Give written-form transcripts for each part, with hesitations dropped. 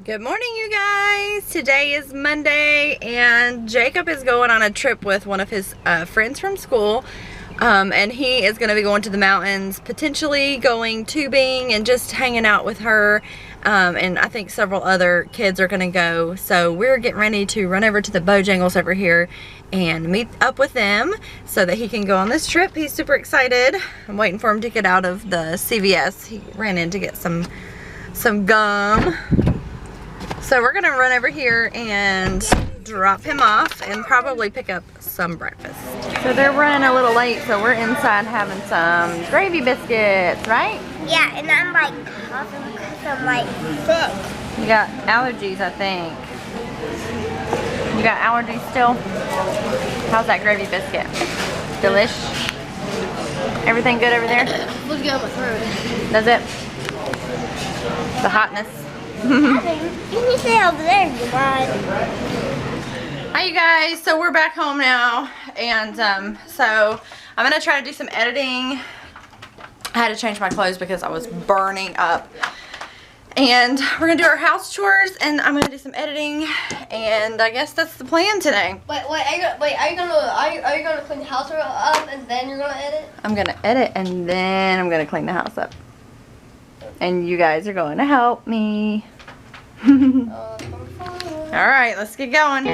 Good morning, you guys. Today is Monday and Jacob is going on a trip with one of his friends from school, and he is going to be going to the mountains, potentially going tubing and just hanging out with her, and I think several other kids are going to go. So we're getting ready to run over to the Bojangles over here and meet up with them so that he can go on this trip. He's super excited. I'm waiting for him to get out of the CVS. He ran in to get some gum. So we're gonna run over here and drop him off and probably pick up some breakfast. So they're running a little late, so we're inside having some gravy biscuits, right? Yeah, and I'm like coughing because I'm like sick. You got allergies, I think. You got allergies still? How's that gravy biscuit? Delish? Everything good over there? Let's get up my throat. Does it? The hotness? You stay over there, you guys. Hi you guys, so we're back home now, and so I'm gonna try to do some editing. I had to change my clothes because I was burning up, and we're gonna do our house chores, and I'm gonna do some editing, and I guess that's the plan today. Wait, are you gonna clean the house up and then you're gonna edit? I'm gonna edit and then I'm gonna clean the house up, and you guys are going to help me. All right, let's get going.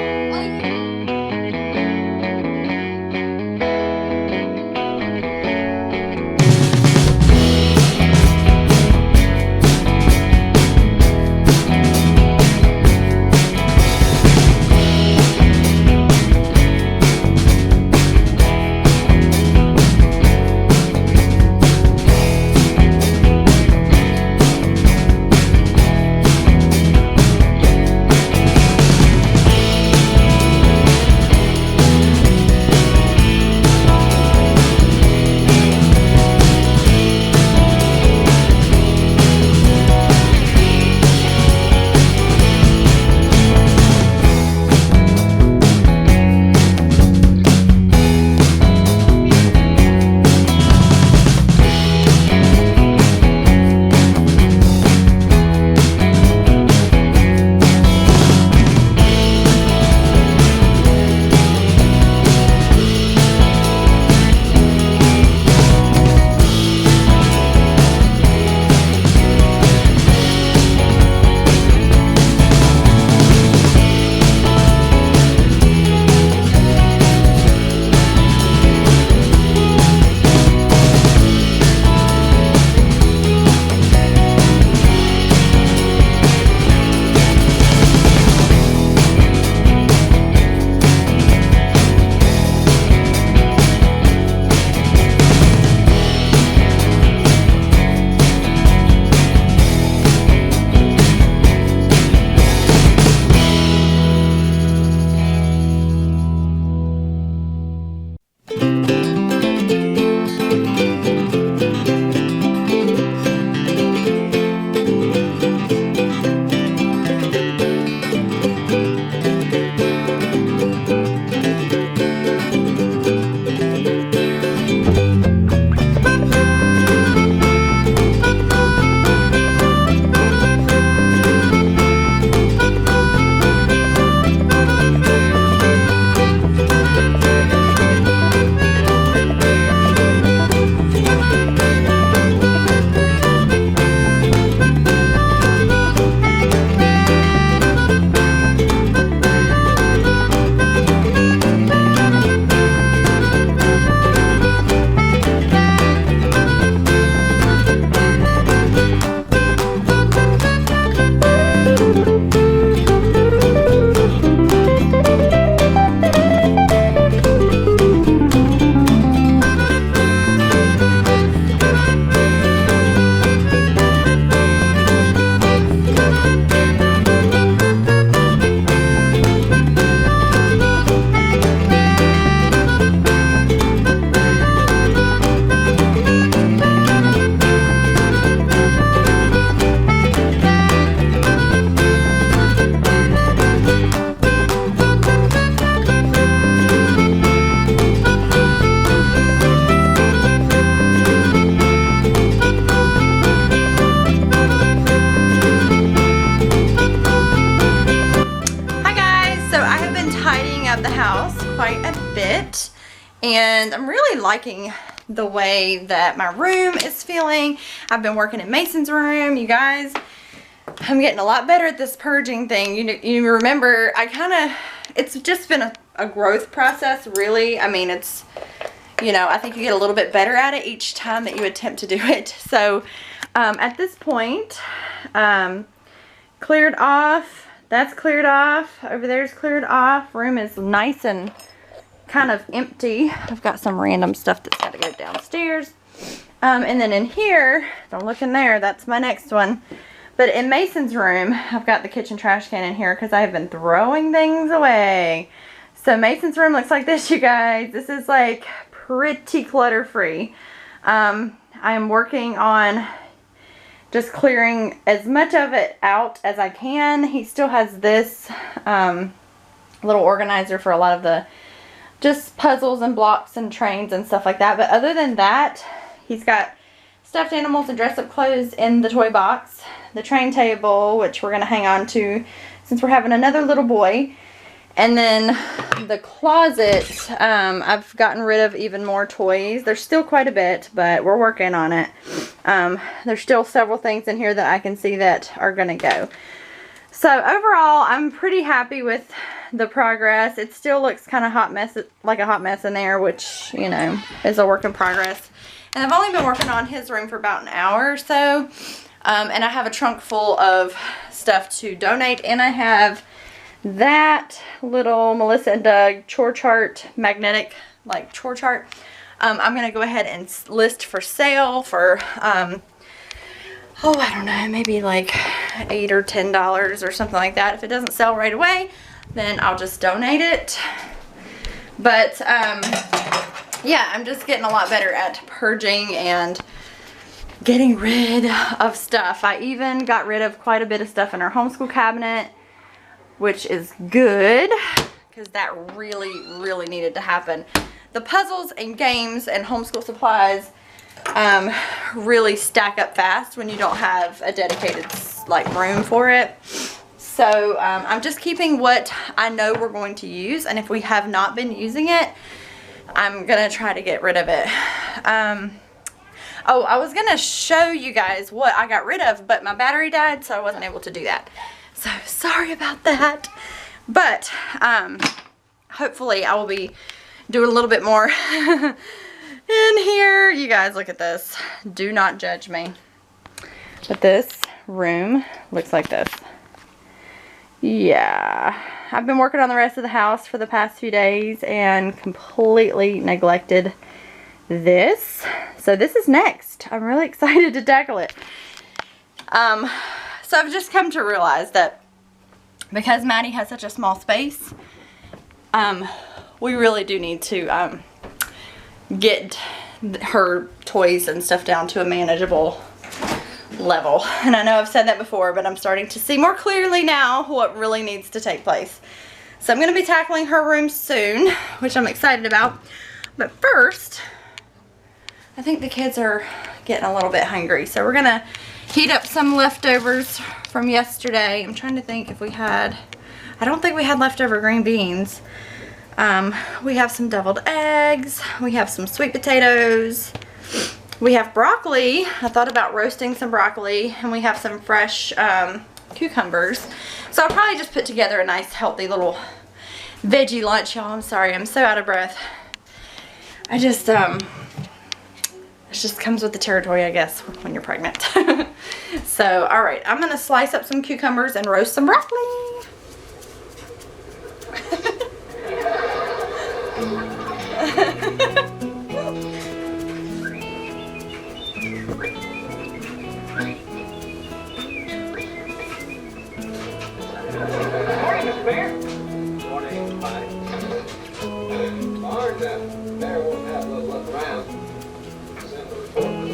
quite a bit, and I'm really liking the way that my room is feeling. I've been working in Mason's room, you guys. I'm getting a lot better at this purging thing. You remember, it's just been a growth process, really. I mean, it's, you know, I think you get a little bit better at it each time that you attempt to do it. So at this point, cleared off. That's cleared off. Over there's cleared off. Room is nice and kind of empty. I've got some random stuff that's got to go downstairs. And then in here, don't look in there, that's my next one. But in Mason's room, I've got the kitchen trash can in here because I've been throwing things away. So Mason's room looks like this, you guys. This is like pretty clutter free. I'm working on just clearing as much of it out as I can. He still has this little organizer for a lot of the just puzzles and blocks and trains and stuff like that. But other than that, he's got stuffed animals and dress-up clothes in the toy box. The train table, which we're going to hang on to since we're having another little boy. And then the closet, I've gotten rid of even more toys. There's still quite a bit, but we're working on it. There's still several things in here that I can see that are going to go. So overall, I'm pretty happy with the progress. It still looks kind of like a hot mess in there, which, you know, is a work in progress. And I've only been working on his room for about an hour or so. And I have a trunk full of stuff to donate. And I have that little Melissa and Doug chore chart, magnetic like chore chart. I'm going to go ahead and list for sale for, oh, I don't know, maybe like $8 or $10 or something like that. If it doesn't sell right away, then I'll just donate it. But, yeah, I'm just getting a lot better at purging and getting rid of stuff. I even got rid of quite a bit of stuff in our homeschool cabinet, which is good because that really needed to happen. The puzzles and games and homeschool supplies really stack up fast when you don't have a dedicated like room for it. So I'm just keeping what I know we're going to use, and if we have not been using it, I'm gonna try to get rid of it. Oh, I was gonna show you guys what I got rid of, but my battery died, so I wasn't able to do that. So sorry about that. But hopefully I will be doing a little bit more in here. You guys, look at this. Do not judge me. But this room looks like this. Yeah, I've been working on the rest of the house for the past few days and completely neglected this. So this is next. I'm really excited to tackle it. So I've just come to realize that because Maddie has such a small space, we really do need to get her toys and stuff down to a manageable level. And I know I've said that before, but I'm starting to see more clearly now what really needs to take place. So I'm going to be tackling her room soon, which I'm excited about. But first, I think the kids are getting a little bit hungry. So we're going to heat up some leftovers from yesterday. I'm trying to think if we had, I don't think we had leftover green beans. We have some deviled eggs. We have some sweet potatoes. We have broccoli. I thought about roasting some broccoli, and we have some fresh cucumbers. So I'll probably just put together a nice healthy little veggie lunch, y'all. I'm sorry, I'm so out of breath. I just, it just comes with the territory, I guess, when you're pregnant. So, all right, I'm gonna slice up some cucumbers and roast some broccoli.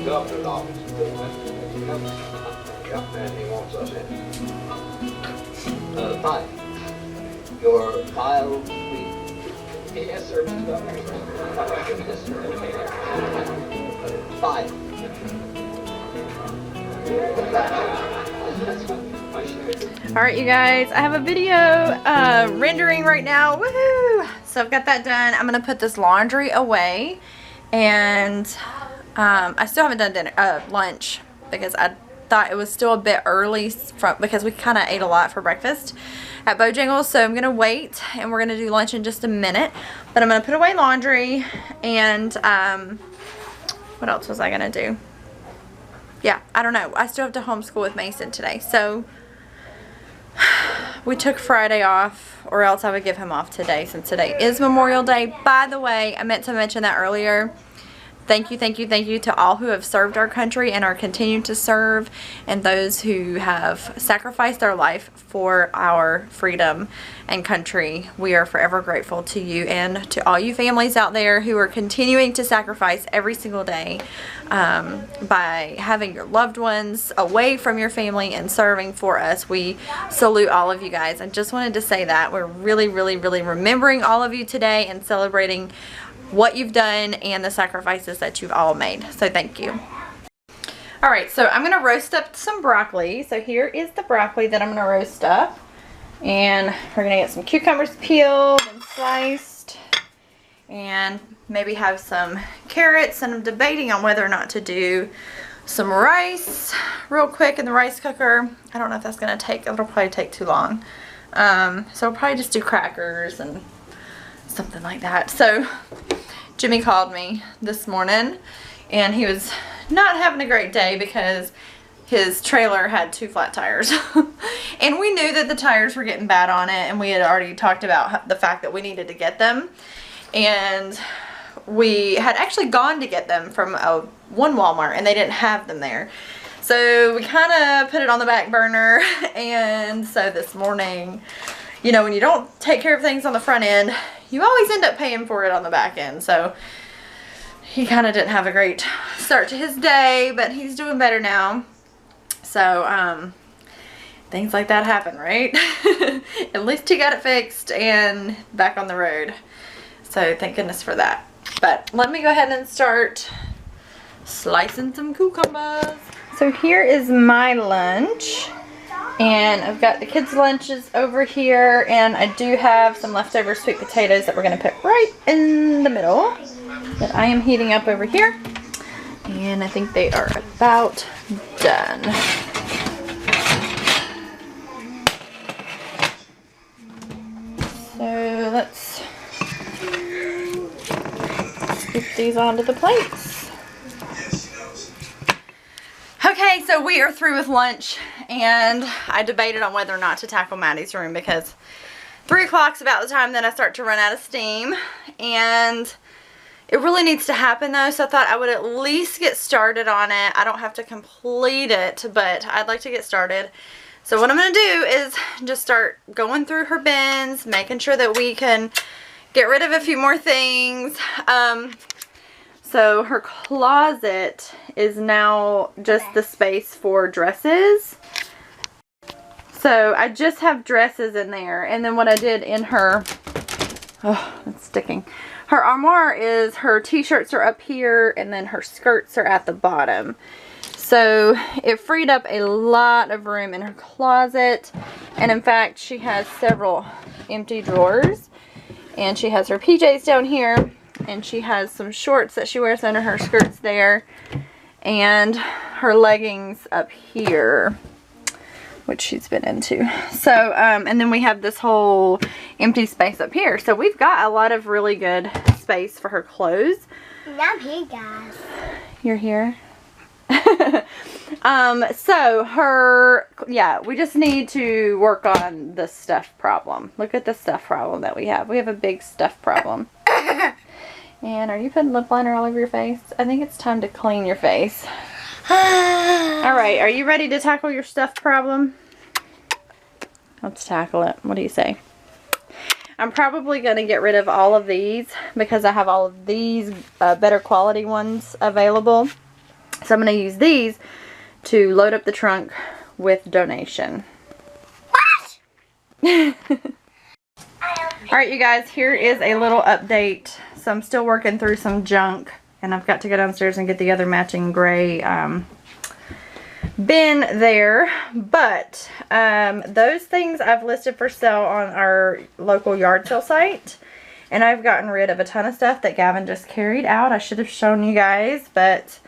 Governor's office. Yep, and he wants us in. Fine. Your file, please. Yes, sir, Mr. Governor. Yes, sir. Fine. Alright you guys, I have a video rendering right now. Woohoo! So I've got that done. I'm going to put this laundry away. And I still haven't done dinner, lunch because I thought it was still a bit early because we kind of ate a lot for breakfast at Bojangles. So I'm going to wait and we're going to do lunch in just a minute. But I'm going to put away laundry and what else was I going to do? Yeah, I don't know. I still have to homeschool with Mason today. So we took Friday off, or else I would give him off today since today is Memorial Day. By the way, I meant to mention that earlier. Thank you to all who have served our country and are continuing to serve, and those who have sacrificed their life for our freedom and country. We are forever grateful to you and to all you families out there who are continuing to sacrifice every single day by having your loved ones away from your family and serving for us. We salute all of you guys. I just wanted to say that. We're really remembering all of you today and celebrating what you've done and the sacrifices that you've all made. So thank you. Alright, so I'm going to roast up some broccoli. So here is the broccoli that I'm going to roast up. And we're going to get some cucumbers peeled and sliced. And maybe have some carrots. And I'm debating on whether or not to do some rice real quick in the rice cooker. I don't know if that's going to take, it'll probably take too long. So I'll probably just do crackers and something like that. So Jimmy called me this morning and he was not having a great day because his trailer had 2 flat tires. And we knew that the tires were getting bad on it, and we had already talked about the fact that we needed to get them. And we had actually gone to get them from one Walmart and they didn't have them there. So we kind of put it on the back burner. And so this morning, you know, when you don't take care of things on the front end, you always end up paying for it on the back end. So he kind of didn't have a great start to his day, but he's doing better now. So things like that happen, right? At least he got it fixed and back on the road. So thank goodness for that. But let me go ahead and start slicing some cucumbers. So here is my lunch. And I've got the kids' lunches over here, and I do have some leftover sweet potatoes that we're going to put right in the middle that I am heating up over here. And I think they are about done. So let's scoop these onto the plates. Okay, so we are through with lunch, and I debated on whether or not to tackle Maddie's room because 3 o'clock's about the time that I start to run out of steam, and it really needs to happen though, so I thought I would at least get started on it. I don't have to complete it, but I'd like to get started. So what I'm going to do is just start going through her bins, making sure that we can get rid of a few more things. So her closet is now just the space for dresses. So I just have dresses in there. And then what I did in her, oh, it's sticking. Her armoire is her t-shirts are up here and then her skirts are at the bottom. So it freed up a lot of room in her closet. And in fact, she has several empty drawers. And she has her PJs down here. And she has some shorts that she wears under her skirts there. And her leggings up here, which she's been into. So, and then we have this whole empty space up here. So we've got a lot of really good space for her clothes. I'm here, guys. You're here? So her, yeah, we just need to work on the stuff problem. Look at the stuff problem that we have. We have a big stuff problem. And are you putting lip liner all over your face? I think it's time to clean your face. Alright, are you ready to tackle your stuff problem? Let's tackle it. What do you say? I'm probably going to get rid of all of these because I have all of these better quality ones available. So I'm going to use these to load up the trunk with donation. What? Alright you guys, here is a little update. So I'm still working through some junk, and I've got to go downstairs and get the other matching gray bin there. But those things I've listed for sale on our local yard sale site. And I've gotten rid of a ton of stuff that Gavin just carried out. I should have shown you guys, but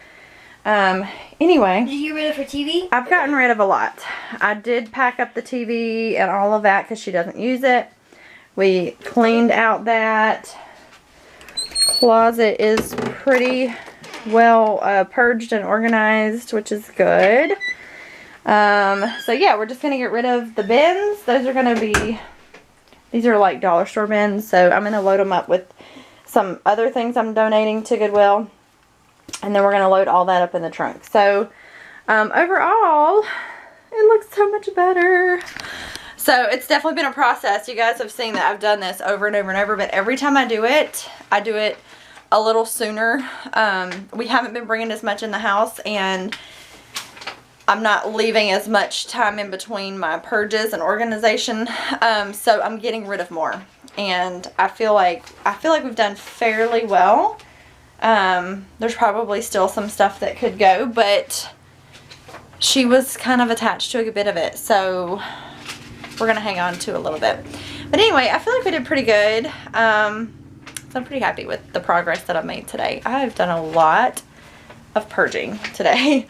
anyway. Did you get rid of her TV? I've gotten rid of a lot. I did pack up the TV and all of that because she doesn't use it. We cleaned out that. Closet is pretty well purged and organized, which is good. So yeah, we're just going to get rid of the bins. Those are going to be... These are like dollar store bins, so I'm going to load them up with some other things I'm donating to Goodwill. And then we're going to load all that up in the trunk. So, overall, it looks so much better. So, it's definitely been a process. You guys have seen that I've done this over and over and over. But every time I do it a little sooner. We haven't been bringing as much in the house, and I'm not leaving as much time in between my purges and organization, so I'm getting rid of more, and I feel like we've done fairly well. There's probably still some stuff that could go, but she was kind of attached to a bit of it, so we're gonna hang on to a little bit. But anyway, I feel like we did pretty good. So I'm pretty happy with the progress that I've made today. I've done a lot of purging today.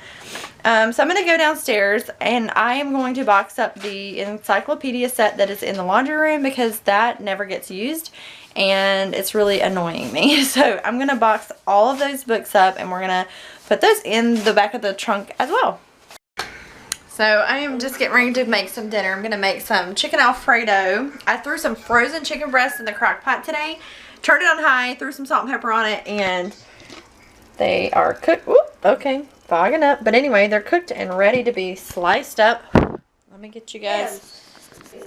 So I'm going to go downstairs and I am going to box up the encyclopedia set that is in the laundry room because that never gets used and it's really annoying me. So I'm going to box all of those books up and we're going to put those in the back of the trunk as well. So I am just getting ready to make some dinner. I'm going to make some chicken Alfredo. I threw some frozen chicken breasts in the crock pot today. Turned it on high, threw some salt and pepper on it, and they are cooked. Whoop, okay, fogging up. But anyway, they're cooked and ready to be sliced up. Let me get you guys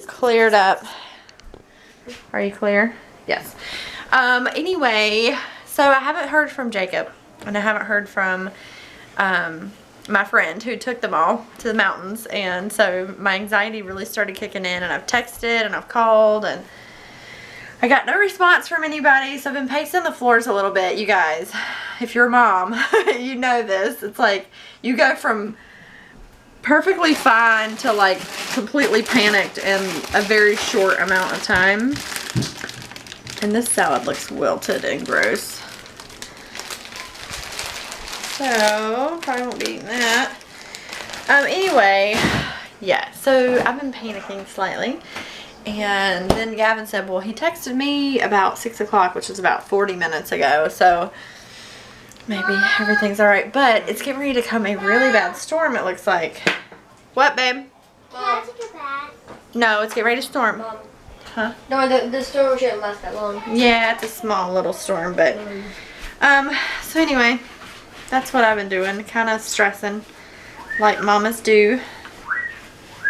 cleared up. Are you clear? Yes. Anyway, so I haven't heard from Jacob, and I haven't heard from my friend who took them all to the mountains, and so my anxiety really started kicking in, and I've texted and I've called, and I got no response from anybody, so I've been pacing the floors a little bit. You guys, if you're a mom, you know this. It's like you go from perfectly fine to like completely panicked in a very short amount of time. And this salad looks wilted and gross. So, probably won't be eating that. Anyway, yeah, so I've been panicking slightly. And then Gavin said, well, he texted me about 6 o'clock, which was about 40 minutes ago. So maybe everything's all right. But it's getting ready to come a really bad storm, it looks like. What, babe? Mom. No, it's getting ready to storm. Mom. Huh? No, the storm shouldn't last that long. Yeah, it's a small little storm. But, so anyway, that's what I've been doing. Kind of stressing like mamas do.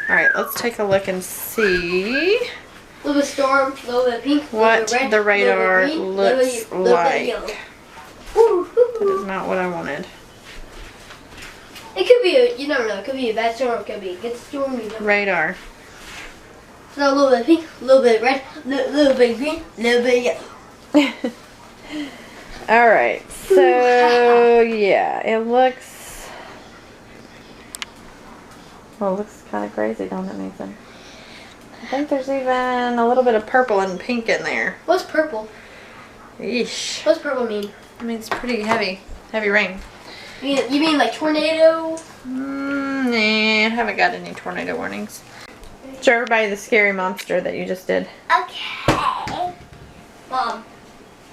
Alright, let's take a look and see a little bit storm, a little bit pink, what red, the radar green, looks like. That is not what I wanted. It could be a, you never know, it could be a bad storm, it could be a good storm. You know. Radar. So a little bit pink, a little bit red, a little bit green, a little bit yellow. Alright, so yeah, it looks... Well, it looks kind of crazy, don't it, Nathan? I think there's even a little bit of purple and pink in there. What's purple? Yeesh. What's purple mean? I mean, it's pretty heavy rain. You mean like tornado? Nah, I haven't got any tornado warnings. Show everybody the scary monster that you just did. Okay. Mom,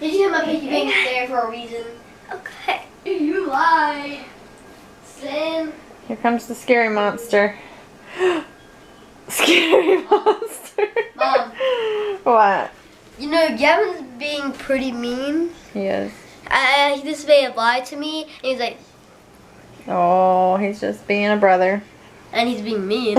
did you have my pinky ring there for a reason? Okay. You lied. Sin. Here comes the scary monster. Scary monster. Mom. What? You know, Gavin's being pretty mean. He is. This may have lied to me, and he's like... Oh, he's just being a brother. And he's being mean.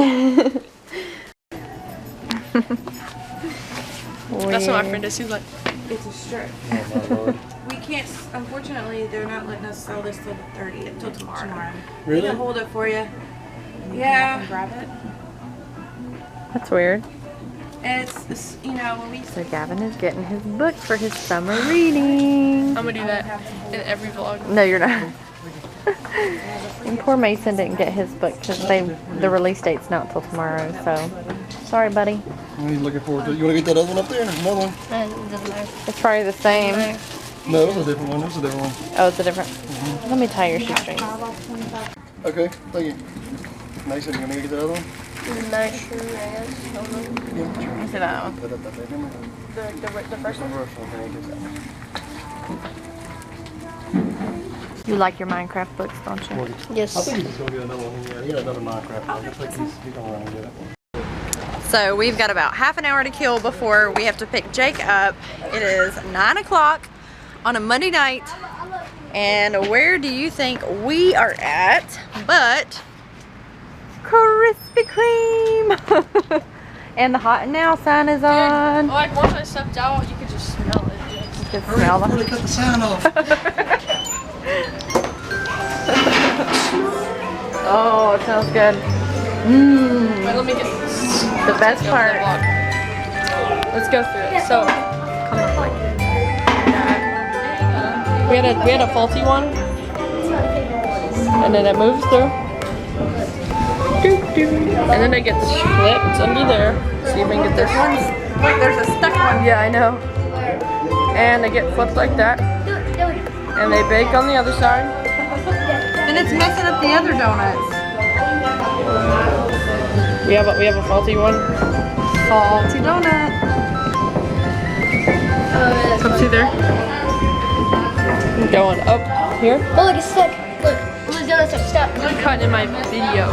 That's what my friend is. He's like, It's a strip. Oh my lord. We can't, unfortunately, they're not letting us sell this till the 30th, till tomorrow. Really? We can hold it for you. come Yeah. up and grab it. That's weird. And it's, you know, when we... So Gavin is getting his book for his summer reading. I'm gonna do that in every vlog. No, you're not. And poor Mason didn't get his book because the release date's not till tomorrow. So sorry, buddy. He's looking forward to it. You want to get that other one up there? There's another one. It doesn't matter. It's probably the same. No, it was a different one. It was a different one. Oh, it's a different. Let me tie your shoestrings. Okay, thank you. Mason, you want me to get that other one? Not sure, I guess. Let me see that one. The first one? You like your Minecraft books, don't you? Yes. I think he's going to get another one. Yeah, he got another Minecraft one. I think he's going to run and get it. So we've got about half an hour to kill before we have to pick Jake up. It is 9 o'clock on a Monday night. And where do you think we are at? But Krispy Kreme. And the hot and now sign is on. Like once I stepped out, you could just smell it. You can smell them. Really cut the sound off. Oh, it smells good. Mmm. Wait, let me get this. The best part. Let's go through it. So, we had a faulty one, and then it moves through, and then it gets flipped under there. See if we can get this. Wait, there's a stuck one. Yeah, I know. And they get flipped like that, and they bake on the other side. And it's messing up the other donuts. We have a faulty one. Salty donut. Come see there. Going up here. Oh, look, it's stuck. Look, the donuts are stuck. I'm cutting in my video.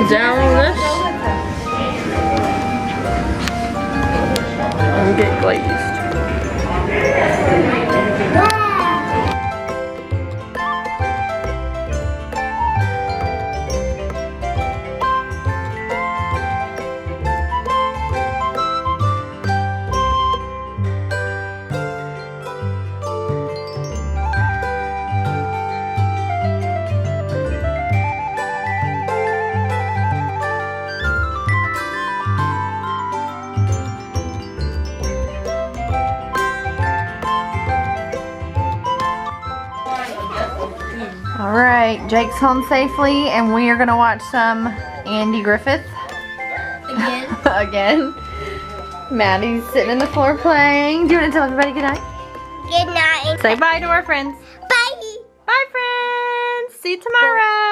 Down this. And get glazed. All right, Jake's home safely, and we are gonna watch some Andy Griffith Again. again. Maddie's sitting in the floor playing. Do you want to tell everybody good night? Good night. Say bye to our friends. Bye. Bye, friends. See you tomorrow.